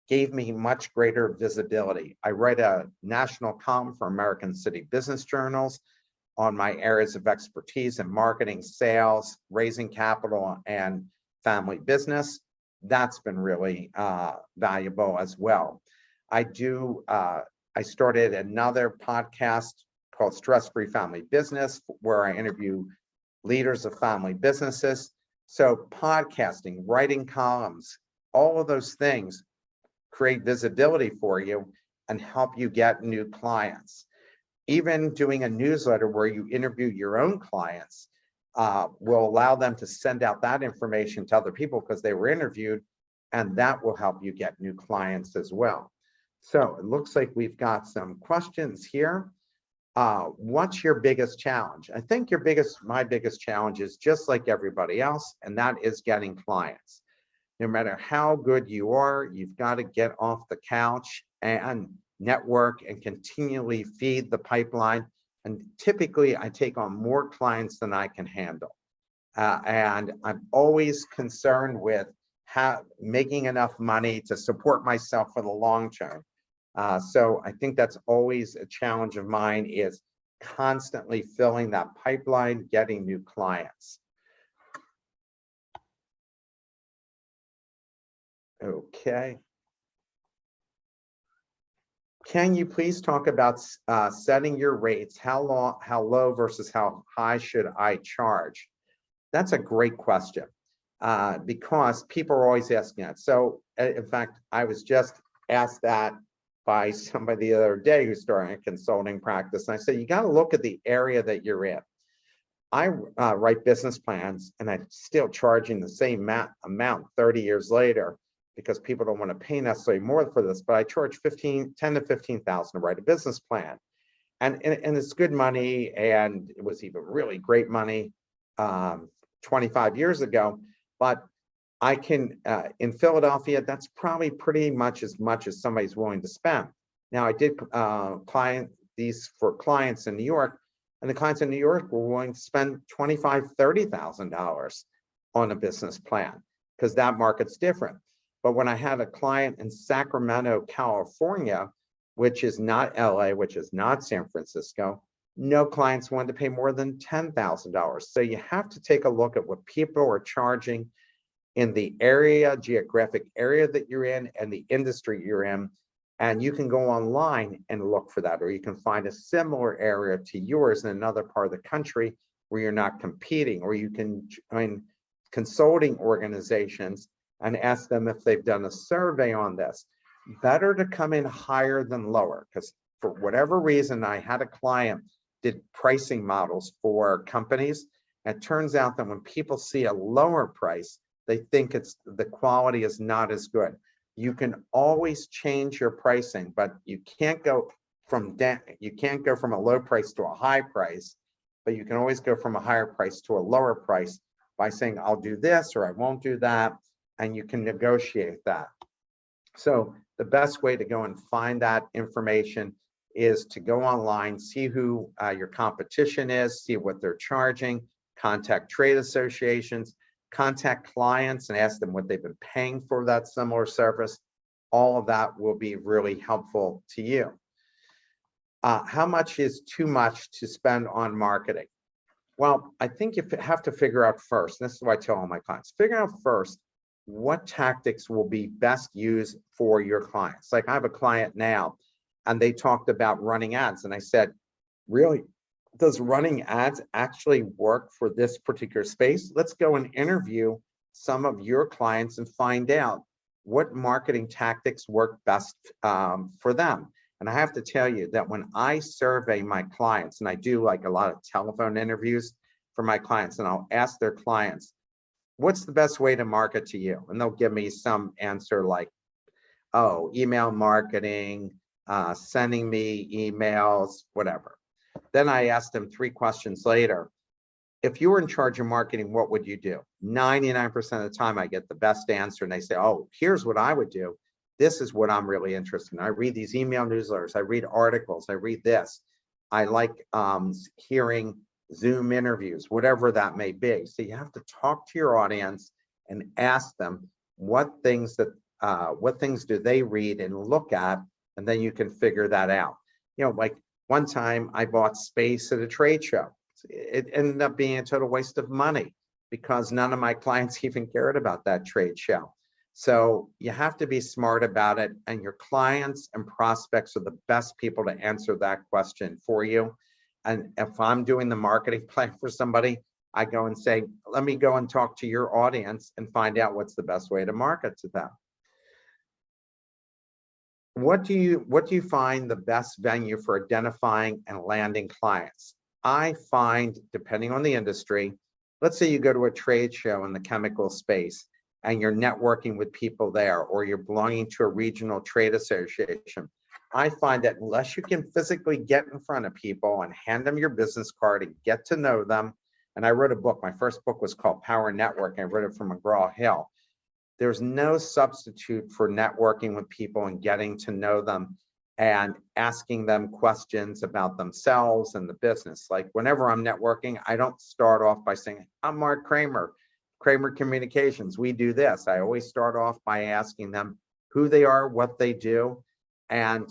S3: gave me much greater visibility. I write a national column for American City Business Journals on my areas of expertise in marketing, sales, raising capital, and family business. That's been really valuable as well. I started another podcast called Stress Free Family Business, where I interview leaders of family businesses. So podcasting, writing columns, all of those things create visibility for you and help you get new clients. Even doing a newsletter where you interview your own clients will allow them to send out that information to other people because they were interviewed, and that will help you get new clients as well. So it looks like we've got some questions here. What's your biggest challenge? I think my biggest challenge is just like everybody else, and that is getting clients. no matter how good you are, you've got to get off the couch and network and continually feed the pipeline. And typically I take on more clients than I can handle. And I'm always concerned with making enough money to support myself for the long term. So I think that's always a challenge of mine, is constantly filling that pipeline, getting new clients. Okay. Can you please talk about setting your rates? How low versus how high should I charge? That's a great question, because people are always asking that. So in fact, I was just asked that by somebody the other day who's starting a consulting practice. And I said, you got to look at the area that you're in. I write business plans, and I'm still charging the same amount 30 years later, because people don't want to pay necessarily more for this, but I charge 10 to 15,000 to write a business plan. And it's good money, and it was even really great money 25 years ago. But I can, in Philadelphia, that's probably pretty much as somebody's willing to spend. Now, I did these for clients in New York, and the clients in New York were willing to spend $25,000, $30,000 on a business plan, because that market's different. But when I had a client in Sacramento, California, which is not LA, which is not San Francisco, no clients wanted to pay more than $10,000. So you have to take a look at what people are charging in the area, geographic area that you're in, and the industry you're in. And you can go online and look for that, or you can find a similar area to yours in another part of the country where you're not competing, or you can join consulting organizations and ask them if they've done a survey on this. Better to come in higher than lower, because for whatever reason, I had a client did pricing models for companies. And it turns out that when people see a lower price, they think the quality is not as good. You can always change your pricing, but you can't go from a low price to a high price, but you can always go from a higher price to a lower price by saying, I'll do this or I won't do that. And you can negotiate that. So the best way to go and find that information is to go online, see who your competition is, see what they're charging, contact trade associations, contact clients and ask them what they've been paying for that similar service. All of that will be really helpful to you. How much is too much to spend on marketing? Well, I think you have to figure out first, and this is what I tell all my clients, figure out first what tactics will be best used for your clients. Like I have a client now, and they talked about running ads. And I said, really, does running ads actually work for this particular space? Let's go and interview some of your clients and find out what marketing tactics work best for them. And I have to tell you that when I survey my clients, and I do like a lot of telephone interviews for my clients, and I'll ask their clients, what's the best way to market to you? And they'll give me some answer like, oh, email marketing, sending me emails, whatever. Then I asked them 3 questions later, if you were in charge of marketing, what would you do? 99% of the time I get the best answer, and they say, oh, here's what I would do. This is what I'm really interested in. I read these email newsletters, I read articles, I read this. I like hearing Zoom interviews, whatever that may be. So you have to talk to your audience and ask them what things do they read and look at, and then you can figure that out. You know, like one time I bought space at a trade show. It ended up being a total waste of money because none of my clients even cared about that trade show. So you have to be smart about it, and your clients and prospects are the best people to answer that question for you. And if I'm doing the marketing plan for somebody, I go and say, let me go and talk to your audience and find out what's the best way to market to them. What do you find the best venue for identifying and landing clients? I find, depending on the industry, let's say you go to a trade show in the chemical space and you're networking with people there, or you're belonging to a regional trade association. I find that unless you can physically get in front of people and hand them your business card and get to know them, and I wrote a book, my first book was called Power Network. I wrote it from McGraw-Hill. there's no substitute for networking with people and getting to know them and asking them questions about themselves and the business. Like whenever I'm networking, I don't start off by saying, I'm Mark Kramer, Kramer Communications, we do this. I always start off by asking them who they are, what they do, and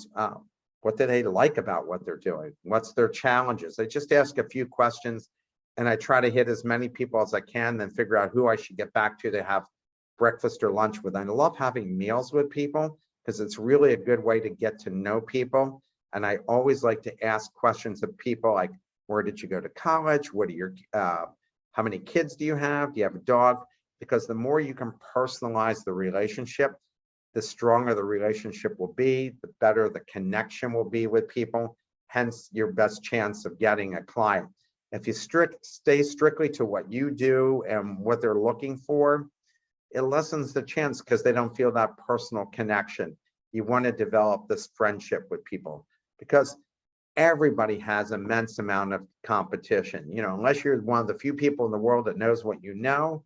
S3: what do they like about what they're doing? What's their challenges? I just ask a few questions and I try to hit as many people as I can, then figure out who I should get back to have breakfast or lunch with. And I love having meals with people because it's really a good way to get to know people. And I always like to ask questions of people like, where did you go to college? What are your, how many kids do you have? Do you have a dog? Because the more you can personalize the relationship, the stronger the relationship will be, the better the connection will be with people, hence your best chance of getting a client. If you stay strictly to what you do and what they're looking for, it lessens the chance because they don't feel that personal connection. You want to develop this friendship with people because everybody has immense amount of competition. You know, unless you're one of the few people in the world that knows what you know,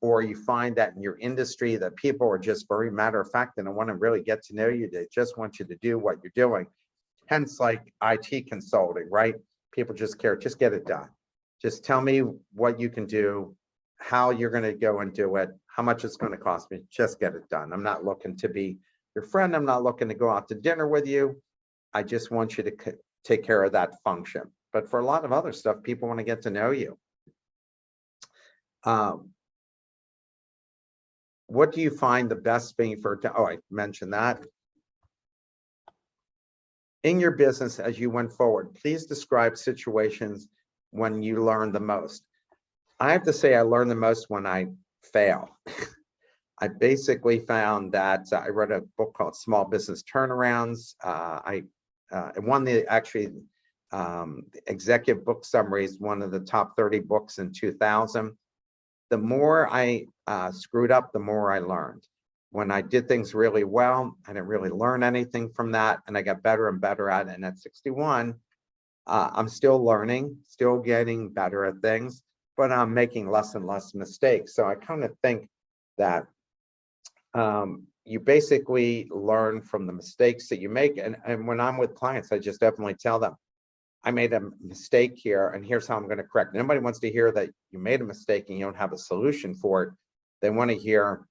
S3: or you find that in your industry that people are just very matter of fact and don't want to really get to know you. They just want you to do what you're doing. Hence, like IT consulting, right? People just care, just get it done. Just tell me what you can do, how you're going to go and do it, how much it's going to cost me, just get it done. I'm not looking to be your friend. I'm not looking to go out to dinner with you. I just want you to take care of that function. But for a lot of other stuff, people want to get to know you. What do you find the best thing for, oh, I mentioned that. In your business, as you went forward, please describe situations when you learned the most. I have to say I learned the most when I fail. I basically found that I read a book called Small Business Turnarounds. It won the executive book summaries, one of the top 30 books in 2000. The more I screwed up, the more I learned. When I did things really well, I didn't really learn anything from that, and I got better and better at it. And at 61, I'm still learning, still getting better at things, but I'm making less and less mistakes. So I kind of think that you basically learn from the mistakes that you make. And when I'm with clients, I just definitely tell them, I made a mistake here, and here's how I'm going to correct. Nobody wants to hear that you made a mistake and you don't have a solution for it. They want to hear,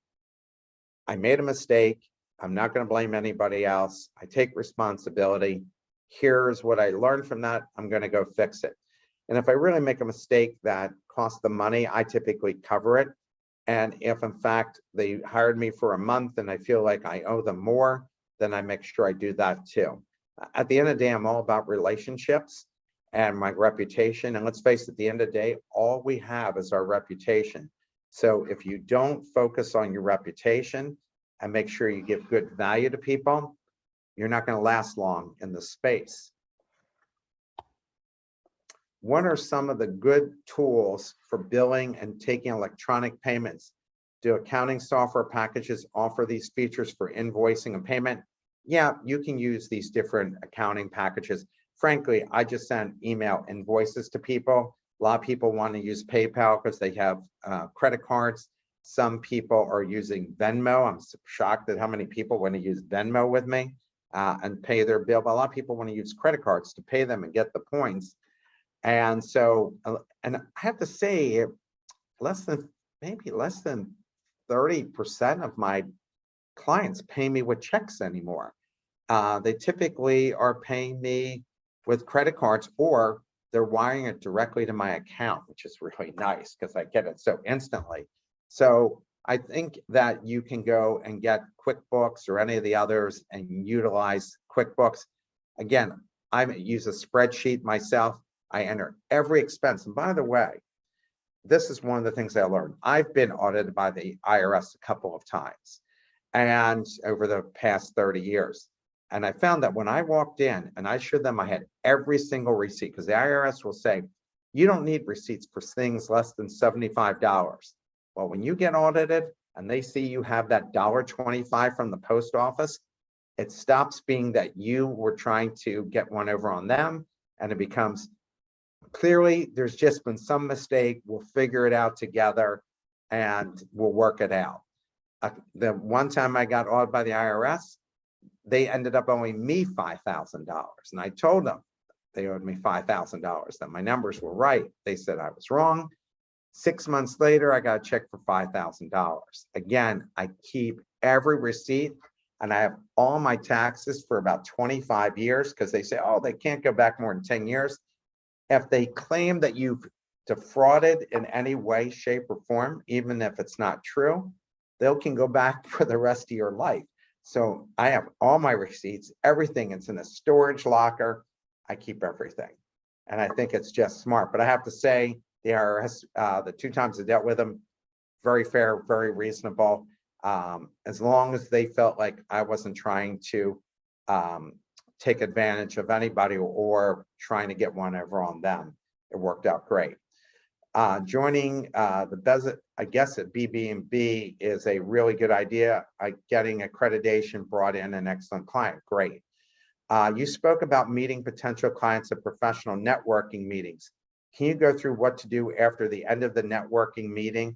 S3: I made a mistake. I'm not going to blame anybody else. I take responsibility. Here's what I learned from that. I'm going to go fix it. And if I really make a mistake that costs them money, I typically cover it. And if in fact they hired me for a month and I feel like I owe them more, then I make sure I do that too. At the end of the day, I'm all about relationships and my reputation. And let's face it, at the end of the day, all we have is our reputation. So if you don't focus on your reputation and make sure you give good value to people, you're not going to last long in the space. What are some of the good tools for billing and taking electronic payments? Do accounting software packages offer these features for invoicing and payment? Yeah, you can use these different accounting packages. Frankly, I just send email invoices to people. A lot of people want to use PayPal because they have credit cards. Some people are using Venmo. I'm shocked at how many people want to use Venmo with me and pay their bill. But a lot of people want to use credit cards to pay them and get the points. And so, and I have to say, maybe less than 30% of my clients pay me with checks anymore. They typically are paying me with credit cards, or they're wiring it directly to my account, which is really nice because I get it so instantly. So I think that you can go and get QuickBooks or any of the others and utilize QuickBooks. Again, I use a spreadsheet myself. I enter every expense. And by the way, this is one of the things I learned. I've been audited by the IRS a couple of times and over the past 30 years. And I found that when I walked in and I showed them I had every single receipt, because the IRS will say, you don't need receipts for things less than $75. Well, when you get audited and they see you have that $1.25 from the post office, it stops being that you were trying to get one over on them, and it becomes, clearly, there's just been some mistake. We'll figure it out together. and we'll work it out. The one time I got audited by the IRS, they ended up owing me $5,000. And I told them they owed me $5,000, that my numbers were right. They said I was wrong. 6 months later, I got a check for $5,000. Again, I keep every receipt, and I have all my taxes for about 25 years because they say, oh, they can't go back more than 10 years. If they claim that you've defrauded in any way, shape, or form, even if it's not true, they can go back for the rest of your life. So I have all my receipts, everything. It's in a storage locker. I keep everything. And I think it's just smart. But I have to say, the IRS, the 2 times I dealt with them, very fair, very reasonable. As long as they felt like I wasn't trying to take advantage of anybody or trying to get one over on them, it worked out great. Joining the BESIT, I guess at BB&B is a really good idea. Getting accreditation brought in an excellent client, great. You spoke about meeting potential clients at professional networking meetings. Can you go through what to do after the end of the networking meeting?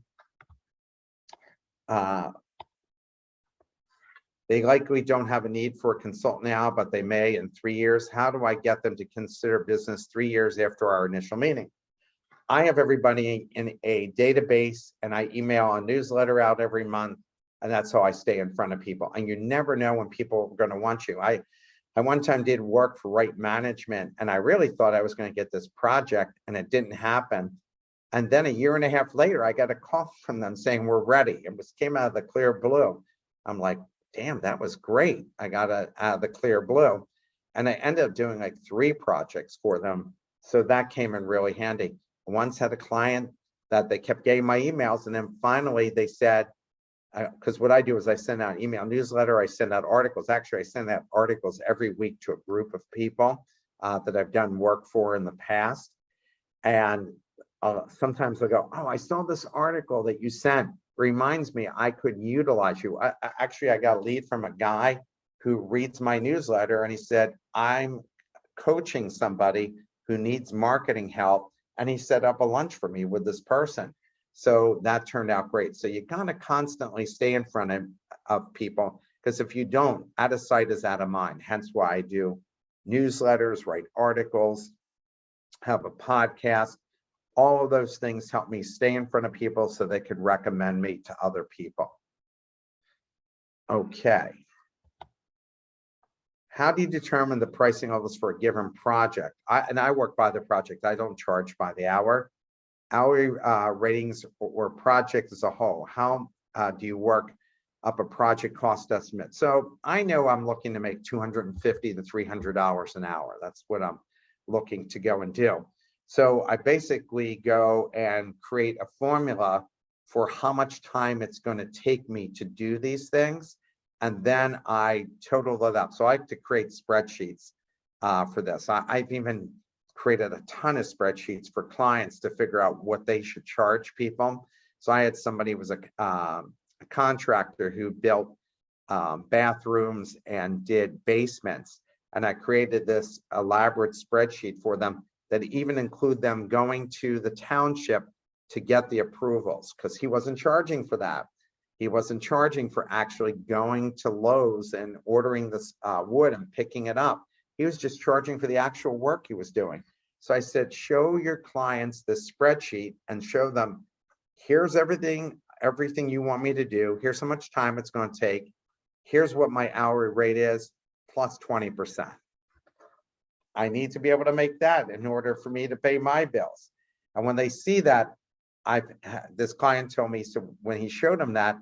S3: They likely don't have a need for a consultant now, but they may in 3 years. How do I get them to consider business 3 years after our initial meeting? I have everybody in a database, and I email a newsletter out every month, and that's how I stay in front of people. And you never know when people are going to want you. I one time did work for Right Management, and I really thought I was going to get this project, and it didn't happen. And then a year and a half later, I got a call from them saying, we're ready. It came out of the clear blue. I'm like, damn, that was great. I got out of the clear blue. And I ended up doing like 3 projects for them. So that came in really handy. I once had a client that they kept getting my emails, and then finally they said, because what I do is I send out email newsletter, I send out articles. Actually, I send out articles every week to a group of people that I've done work for in the past. And sometimes they'll go, oh, I saw this article that you sent. Reminds me I could utilize you. Actually, I got a lead from a guy who reads my newsletter, and he said, I'm coaching somebody who needs marketing help. And he set up a lunch for me with this person. So that turned out great. So you gotta constantly stay in front of people, because if you don't, out of sight is out of mind. Hence why I do newsletters, write articles, have a podcast. All of those things help me stay in front of people so they could recommend me to other people. Okay. How do you determine the pricing levels for a given project? I work by the project. I don't charge by the hour. Hourly ratings or project as a whole. How do you work up a project cost estimate? So I know I'm looking to make $250 to $300 an hour. That's what I'm looking to go and do. So I basically go and create a formula for how much time it's going to take me to do these things. And then I total it up. So I like to create spreadsheets for this. I've even created a ton of spreadsheets for clients to figure out what they should charge people. So I had somebody who was a contractor who built bathrooms and did basements. And I created this elaborate spreadsheet for them that even include them going to the township to get the approvals, because he wasn't charging for that. He wasn't charging for actually going to Lowe's and ordering this wood and picking it up. He was just charging for the actual work he was doing. So I said, show your clients this spreadsheet and show them, here's everything you want me to do. Here's how much time it's going to take. Here's what my hourly rate is, plus 20%. I need to be able to make that in order for me to pay my bills. And when they see that, this client told me, so when he showed them that,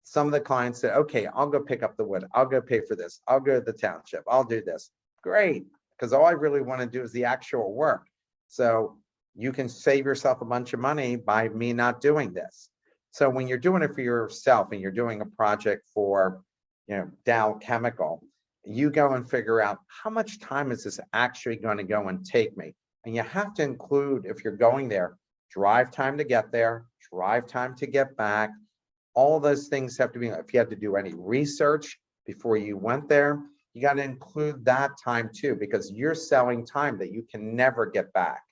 S3: some of the clients said, okay, I'll go pick up the wood. I'll go pay for this. I'll go to the township. I'll do this. Great, because all I really want to do is the actual work. So you can save yourself a bunch of money by me not doing this. So when you're doing it for yourself and you're doing a project for, Dow Chemical, you go and figure out how much time is this actually going to go and take me. And you have to include, if you're going there, drive time to get there, drive time to get back. All those things have to be, if you had to do any research before you went there, you got to include that time too, because you're selling time that you can never get back.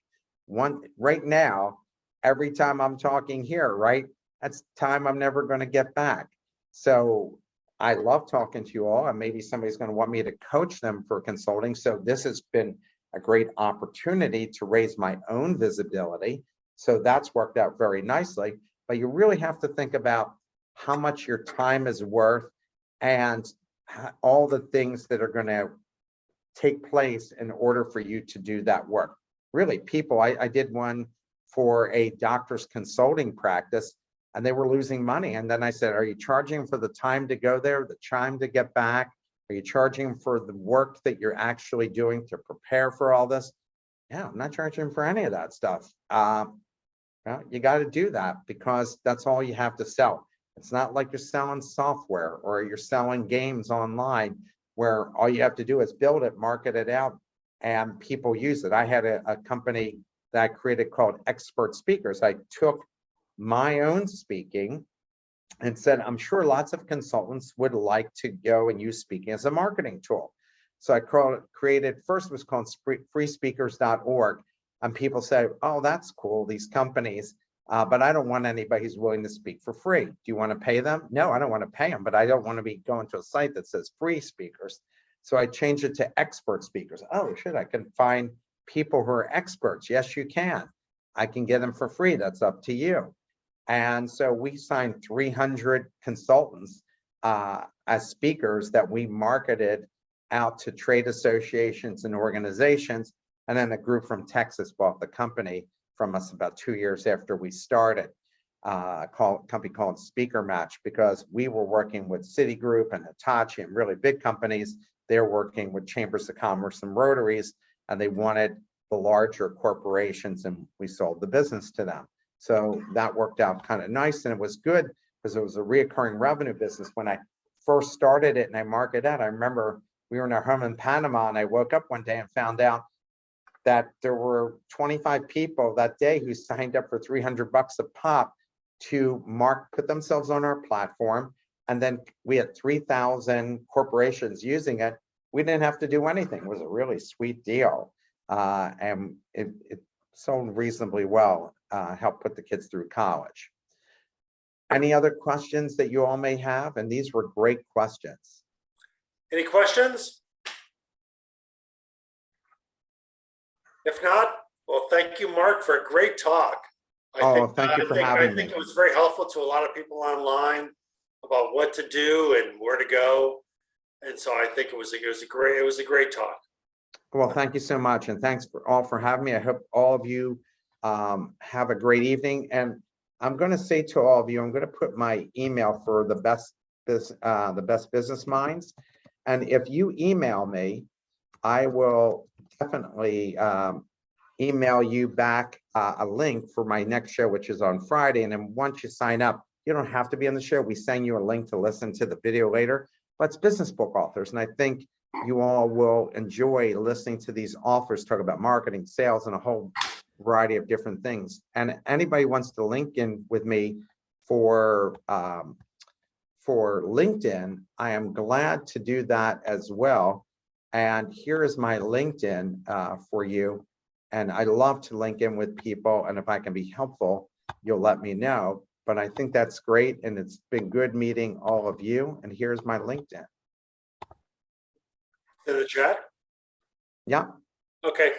S3: Right now, every time I'm talking here, right, That's time I'm never going to get back. So I love talking to you all, and maybe somebody's going to want me to coach them for consulting. So this has been a great opportunity to raise my own visibility. So that's worked out very nicely. But you really have to think about how much your time is worth and all the things that are going to take place in order for you to do that work. Really, people, I did one for a doctor's consulting practice, and they were losing money. And then I said, are you charging for the time to go there, the time to get back? Are you charging for the work that you're actually doing to prepare for all this? Yeah, I'm not charging for any of that stuff. Well, you got to do that because that's all you have to sell. It's not like you're selling software or you're selling games online where all you have to do is build it, market it out, and people use it. I had a company that I created called Expert Speakers. I took my own speaking and said, I'm sure lots of consultants would like to go and use speaking as a marketing tool. So I created, first it was called freespeakers.org. And people say, oh, that's cool, these companies, but I don't want anybody who's willing to speak for free. Do you want to pay them? No, I don't want to pay them, but I don't want to be going to a site that says free speakers. So I changed it to expert speakers. Oh, shit, I can find people who are experts. Yes, you can. I can get them for free. That's up to you. And so we signed 300 consultants as speakers that we marketed out to trade associations and organizations. And then a group from Texas bought the company from us about 2 years after we started, a company called Speaker Match, because we were working with Citigroup and Hitachi and really big companies. They're working with Chambers of Commerce and Rotaries, and they wanted the larger corporations, and we sold the business to them. So that worked out kind of nice, and it was good because it was a reoccurring revenue business. When I first started it and I marketed that, I remember we were in our home in Panama, and I woke up one day and found out that there were 25 people that day who signed up for $300 a pop to put themselves on our platform. And then we had 3,000 corporations using it. We didn't have to do anything. It was a really sweet deal. And it sold reasonably well, helped put the kids through college. Any other questions that you all may have? And these were great questions.
S1: Any questions? If not, well, thank you, Mark, for a great talk.
S3: Thank you for having me.
S1: I think it was very helpful to a lot of people online about what to do and where to go. And so I think it was a great talk.
S3: Well, thank you so much. And thanks all for having me. I hope all of you have a great evening. And I'm going to say to all of you, I'm going to put my email for the best business minds. And if you email me, I will definitely email you back a link for my next show, which is on Friday. And then once you sign up, you don't have to be on the show. We send you a link to listen to the video later, but it's business book authors. And I think you all will enjoy listening to these authors talk about marketing, sales, and a whole variety of different things. And anybody wants to link in with me for LinkedIn, I am glad to do that as well. And here is my LinkedIn for you. And I love to link in with people. And if I can be helpful, you'll let me know. But I think that's great. And it's been good meeting all of you. And here's my LinkedIn.
S1: In the chat?
S3: Yeah.
S1: Okay.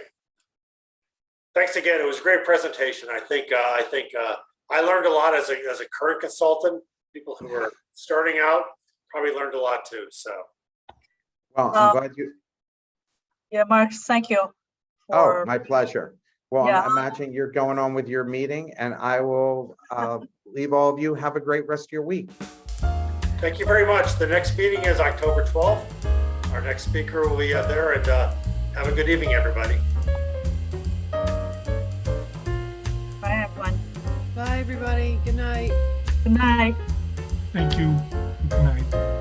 S1: Thanks again. It was a great presentation. I think I learned a lot as a current consultant. People who are starting out probably learned a lot too. So.
S3: Well, I'm glad you.
S2: Yeah, Mark, thank you.
S3: Oh, my pleasure. Well,
S2: Yeah.
S3: I'm imagining you're going on with your meeting, and I will leave all of you. Have a great rest of your week.
S1: Thank you very much. The next meeting is October 12th. Our next speaker will be there, and have a good evening, everybody.
S2: Bye, everyone.
S4: Bye, everybody. Good night.
S2: Good night.
S5: Thank you. Good night.